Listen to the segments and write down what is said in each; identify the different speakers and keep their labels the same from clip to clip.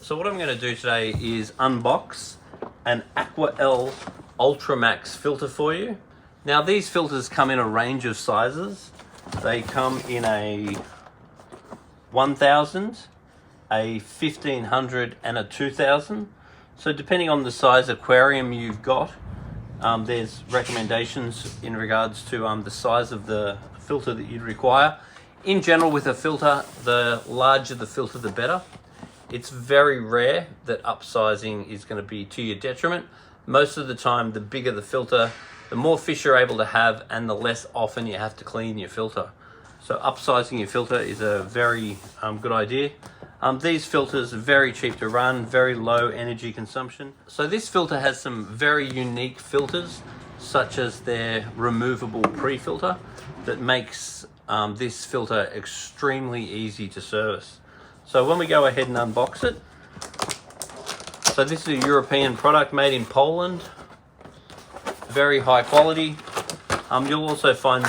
Speaker 1: So what I'm going to do today is unbox an Aquael ULTRAMAX filter for you. Now these filters come in a range of sizes. They come in a 1000, a 1500 and a 2000. So depending on the size aquarium you've got, there's recommendations in regards to the size of the filter that you'd require. In general, with a filter, the larger the filter, the better. It's very rare that upsizing is going to be to your detriment. Most of the time, the bigger the filter, the more fish you're able to have and the less often you have to clean your filter. So upsizing your filter is a very good idea. These filters are very cheap to run, very low energy consumption. So this filter has some very unique filters, such as their removable pre-filter that makes this filter extremely easy to service. So when we go ahead and unbox it, so this is a European product made in Poland, very high quality. You'll also find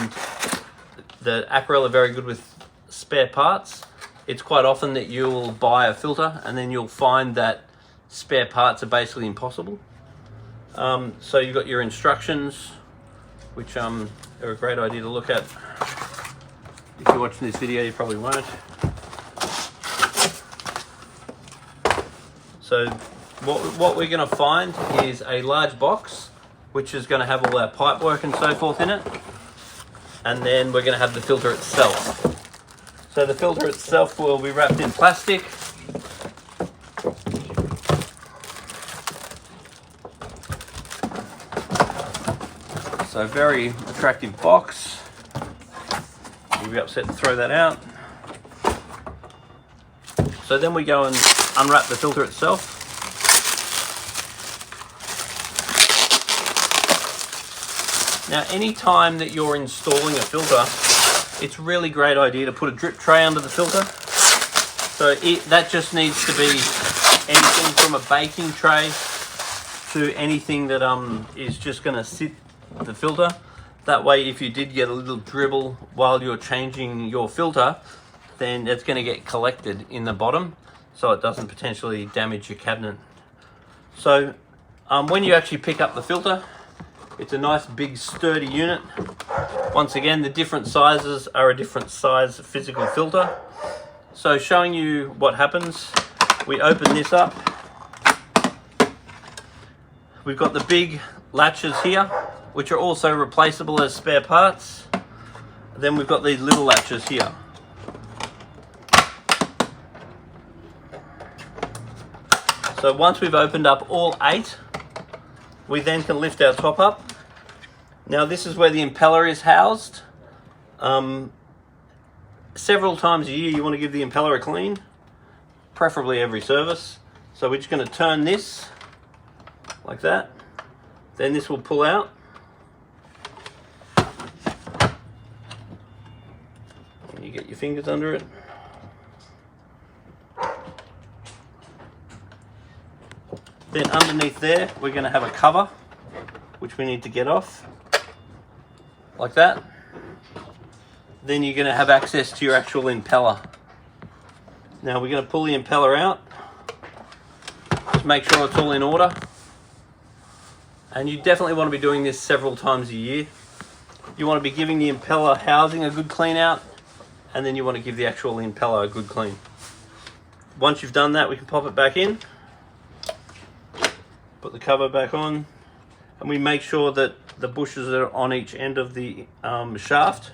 Speaker 1: that Aquael are very good with spare parts. It's quite often that you'll buy a filter and then you'll find that spare parts are basically impossible. So you've got your instructions, which are a great idea to look at. If you're watching this video, you probably won't. So what we're going to find is a large box, which is going to have all our pipe work and so forth in it. And then we're going to have the filter itself. So the filter itself will be wrapped in plastic. So very attractive box. You'll be upset to throw that out. So then we go and unwrap the filter itself. Now, any time that you're installing a filter, it's a really great idea to put a drip tray under the filter. So that just needs to be anything from a baking tray to anything that is just going to sit the filter. That way, if you did get a little dribble while you're changing your filter, then it's going to get collected in the bottom, so it doesn't potentially damage your cabinet. So when you actually pick up the filter, it's a nice big sturdy unit. Once again, the different sizes are a different size physical filter. So showing you what happens, we open this up. We've got the big latches here, which are also replaceable as spare parts. Then we've got these little latches here. So once we've opened up all 8, we then can lift our top up. Now this is where the impeller is housed. Several times a year you want to give the impeller a clean, preferably every service. So we're just going to turn this like that. Then this will pull out. And you get your fingers under it. Then underneath there, we're going to have a cover, which we need to get off, like that. Then you're going to have access to your actual impeller. Now we're going to pull the impeller out, just make sure it's all in order. And you definitely want to be doing this several times a year. You want to be giving the impeller housing a good clean out, and then you want to give the actual impeller a good clean. Once you've done that, we can pop it back in. Put the cover back on, and we make sure that the bushes are on each end of the shaft.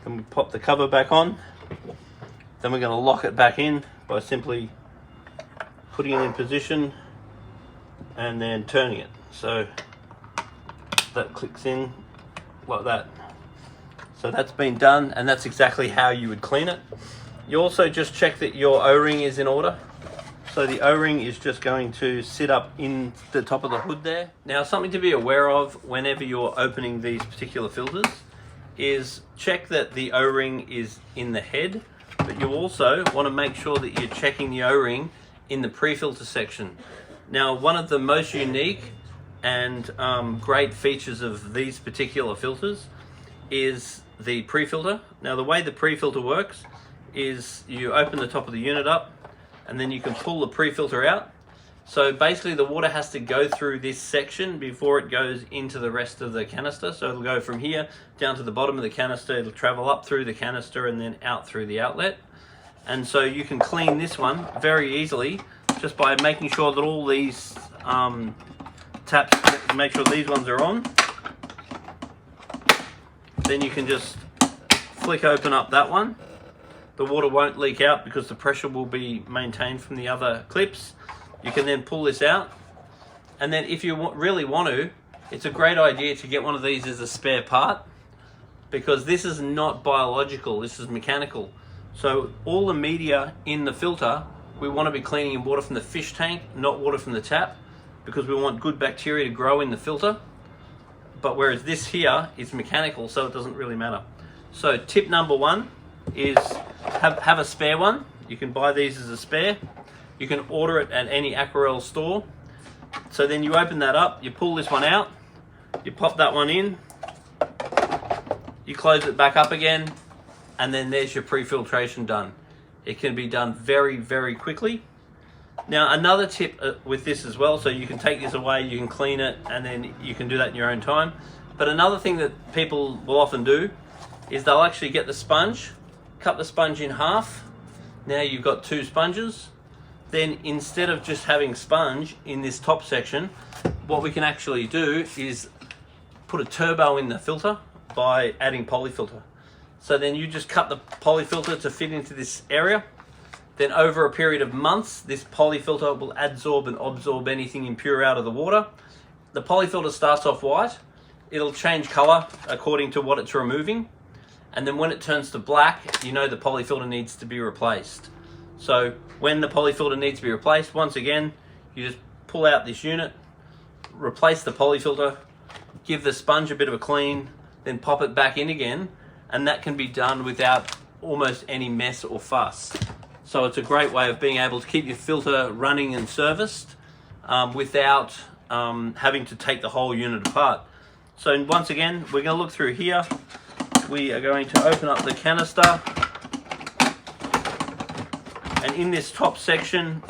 Speaker 1: Then we pop the cover back on. Then we're going to lock it back in by simply putting it in position and then turning it. So that clicks in like that. So that's been done, and that's exactly how you would clean it. You also just check that your O-ring is in order. So the O-ring is just going to sit up in the top of the hood there. Now, something to be aware of whenever you're opening these particular filters is check that the O-ring is in the head, but you also want to make sure that you're checking the O-ring in the pre-filter section. Now, one of the most unique and great features of these particular filters is the pre-filter. Now, the way the pre-filter works is you open the top of the unit up, and then you can pull the pre-filter out. So basically the water has to go through this section before it goes into the rest of the canister. So it'll go from here down to the bottom of the canister, it'll travel up through the canister and then out through the outlet. And so you can clean this one very easily just by making sure that all these taps, make sure these ones are on. Then you can just flick open up that one. The water won't leak out because the pressure will be maintained from the other clips. You can then pull this out, and then if you really want to, it's a great idea to get one of these as a spare part, because this is not biological, this is mechanical. So all the media in the filter, we want to be cleaning in water from the fish tank, not water from the tap, because we want good bacteria to grow in the filter. But whereas this here is mechanical, so it doesn't really matter. So tip number one is have a spare one. You can buy these as a spare. You can order it at any Aquael store. So then you open that up, you pull this one out, you pop that one in, you close it back up again, and then there's your pre-filtration done. It can be done very, very quickly. Now another tip with this as well, so you can take this away, you can clean it, and then you can do that in your own time. But another thing that people will often do is they'll actually get the sponge, cut the sponge in half. Now you've got two sponges. Then instead of just having sponge in this top section, what we can actually do is put a turbo in the filter by adding polyfilter. So then you just cut the polyfilter to fit into this area. Then over a period of months, this polyfilter will adsorb and absorb anything impure out of the water. The polyfilter starts off white. It'll change color according to what it's removing. And then when it turns to black, you know the polyfilter needs to be replaced. So when the polyfilter needs to be replaced, once again, you just pull out this unit, replace the polyfilter, give the sponge a bit of a clean, then pop it back in again, and that can be done without almost any mess or fuss. So it's a great way of being able to keep your filter running and serviced without having to take the whole unit apart. So once again, we're going to look through here. We are going to open up the canister. And in this top section,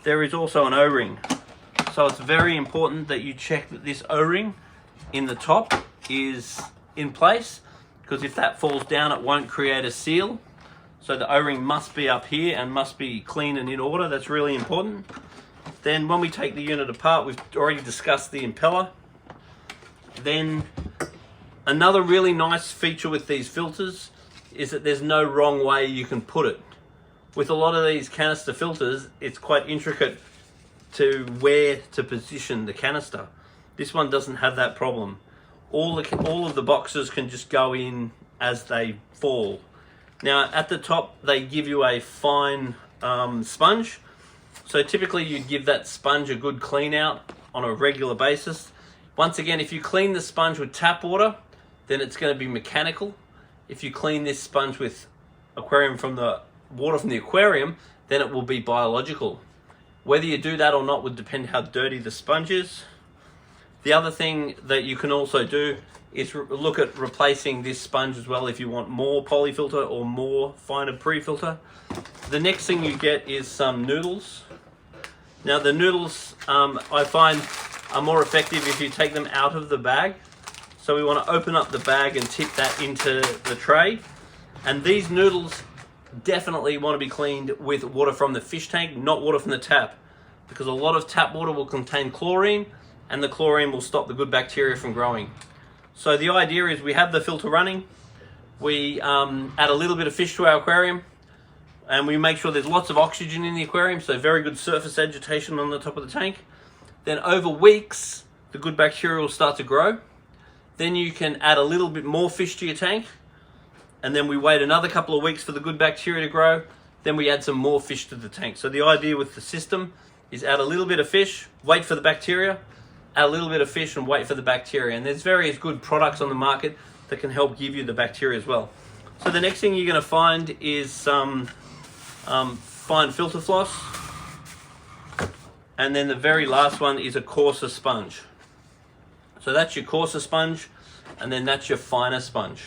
Speaker 1: there is also an O-ring. So it's very important that you check that this O-ring in the top is in place, because if that falls down, it won't create a seal. So the O-ring must be up here and must be clean and in order. That's really important. Then when we take the unit apart, we've already discussed the impeller. Then another really nice feature with these filters is that there's no wrong way you can put it. With a lot of these canister filters, it's quite intricate to where to position the canister. This one doesn't have that problem. All of the boxes can just go in as they fall. Now at the top, they give you a fine sponge. So typically you'd give that sponge a good clean out on a regular basis. Once again, if you clean the sponge with tap water, then it's going to be mechanical. If you clean this sponge with water from the aquarium, then it will be biological. Whether you do that or not would depend how dirty the sponge is. The other thing that you can also do is look at replacing this sponge as well if you want more polyfilter or more finer pre-filter. The next thing you get is some noodles. Now the noodles I find are more effective if you take them out of the bag. So we want to open up the bag and tip that into the tray. And these noodles definitely want to be cleaned with water from the fish tank, not water from the tap, because a lot of tap water will contain chlorine, and the chlorine will stop the good bacteria from growing. So the idea is we have the filter running, we add a little bit of fish to our aquarium, and we make sure there's lots of oxygen in the aquarium, so very good surface agitation on the top of the tank. Then over weeks, the good bacteria will start to grow. Then you can add a little bit more fish to your tank, and then we wait another couple of weeks for the good bacteria to grow. Then we add some more fish to the tank. So the idea with the system is add a little bit of fish, wait for the bacteria, add a little bit of fish and wait for the bacteria. And there's various good products on the market that can help give you the bacteria as well. So the next thing you're going to find is some fine filter floss. And then the very last one is a coarser sponge. So that's your coarser sponge, and then that's your finer sponge.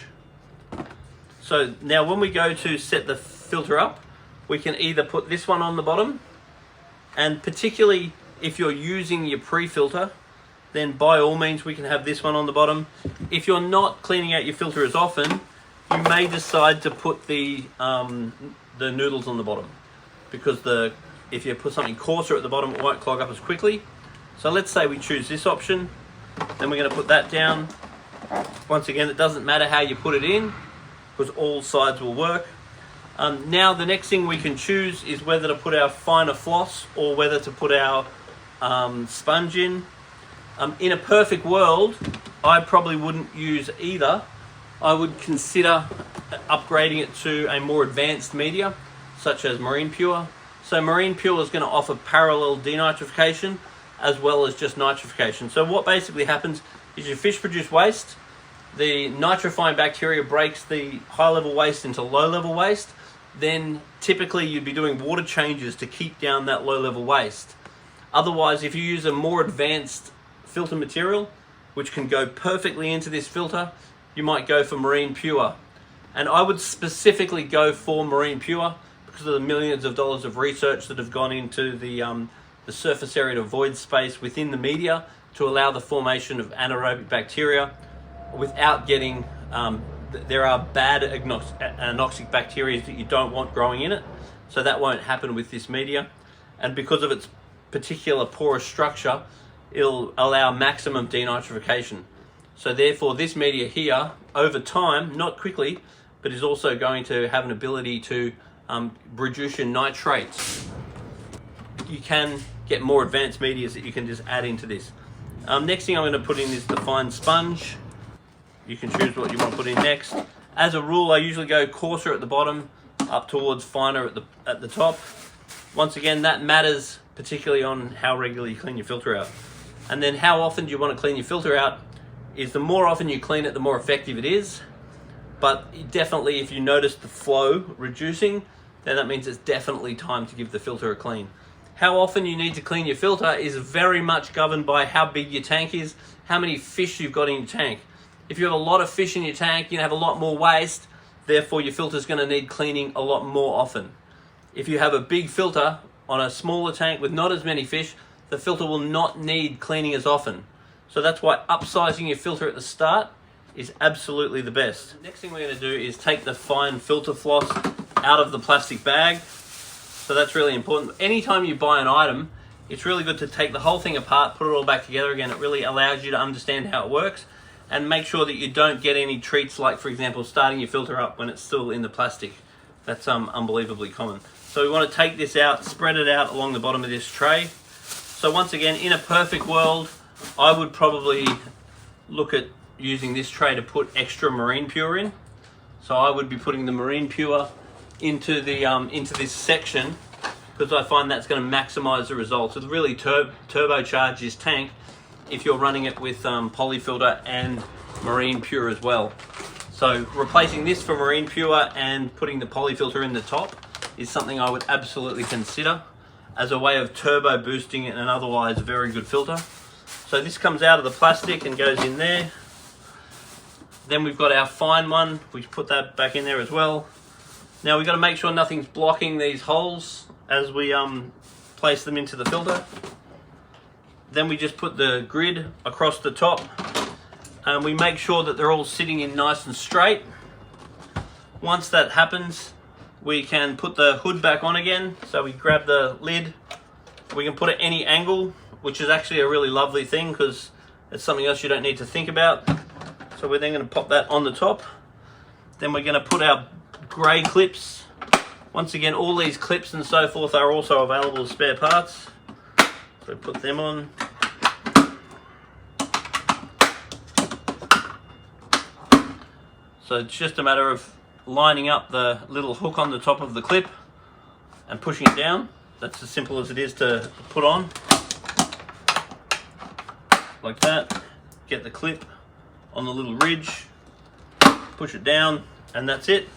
Speaker 1: So now when we go to set the filter up, we can either put this one on the bottom, and particularly if you're using your pre-filter, then by all means we can have this one on the bottom. If you're not cleaning out your filter as often, you may decide to put the noodles on the bottom, because if you put something coarser at the bottom, it won't clog up as quickly. So let's say we choose this option, then we're going to put that down. Once again, it doesn't matter how you put it in, because all sides will work. Now the next thing we can choose is whether to put our finer floss or whether to put our sponge in. In a perfect world, I probably wouldn't use either. I would consider upgrading it to a more advanced media, such as Marine Pure. So Marine Pure is going to offer parallel denitrification as well as just nitrification. So what basically happens is your fish produce waste, the nitrifying bacteria breaks the high-level waste into low-level waste, then typically you'd be doing water changes to keep down that low-level waste. Otherwise, if you use a more advanced filter material, which can go perfectly into this filter, you might go for Marine Pure. And I would specifically go for Marine Pure because of the millions of dollars of research that have gone into the surface area to void space within the media to allow the formation of anaerobic bacteria without getting, there are bad anoxic bacteria that you don't want growing in it. So that won't happen with this media. And because of its particular porous structure, it'll allow maximum denitrification. So therefore this media here, over time, not quickly, but is also going to have an ability to reduce your nitrates. You can get more advanced medias that you can just add into this. Next thing I'm going to put in is the fine sponge. You can choose what you want to put in next. As a rule, I usually go coarser at the bottom, up towards finer at the top. Once again, that matters particularly on how regularly you clean your filter out. And then how often do you want to clean your filter out is the more often you clean it, the more effective it is. But definitely if you notice the flow reducing, then that means it's definitely time to give the filter a clean. How often you need to clean your filter is very much governed by how big your tank is, how many fish you've got in your tank. If you have a lot of fish in your tank, you have a lot more waste, therefore your filter is going to need cleaning a lot more often. If you have a big filter on a smaller tank with not as many fish, the filter will not need cleaning as often. So that's why upsizing your filter at the start is absolutely the best. Next thing we're going to do is take the fine filter floss out of the plastic bag. So that's really important. Anytime you buy an item, it's really good to take the whole thing apart, put it all back together again. It really allows you to understand how it works and make sure that you don't get any treats like, for example, starting your filter up when it's still in the plastic. That's unbelievably common. So we want to take this out, spread it out along the bottom of this tray. So once again, in a perfect world, I would probably look at using this tray to put extra Marine Pure in. So I would be putting the Marine Pure into this section because I find that's going to maximize the results. It'll really turbocharge this tank if you're running it with polyfilter and Marine Pure as well. So replacing this for Marine Pure and putting the polyfilter in the top is something I would absolutely consider as a way of turbo boosting an otherwise very good filter. So this comes out of the plastic and goes in there. Then we've got our fine one, we put that back in there as well. Now we've got to make sure nothing's blocking these holes as we place them into the filter. Then we just put the grid across the top and we make sure that they're all sitting in nice and straight. Once that happens, we can put the hood back on again. So we grab the lid, we can put it any angle, which is actually a really lovely thing because it's something else you don't need to think about. So we're then going to pop that on the top. Then we're going to put our grey clips. Once again, all these clips and so forth are also available as spare parts. So put them on. So it's just a matter of lining up the little hook on the top of the clip and pushing it down. That's as simple as it is to put on. Like that. Get the clip on the little ridge, push it down, and that's it.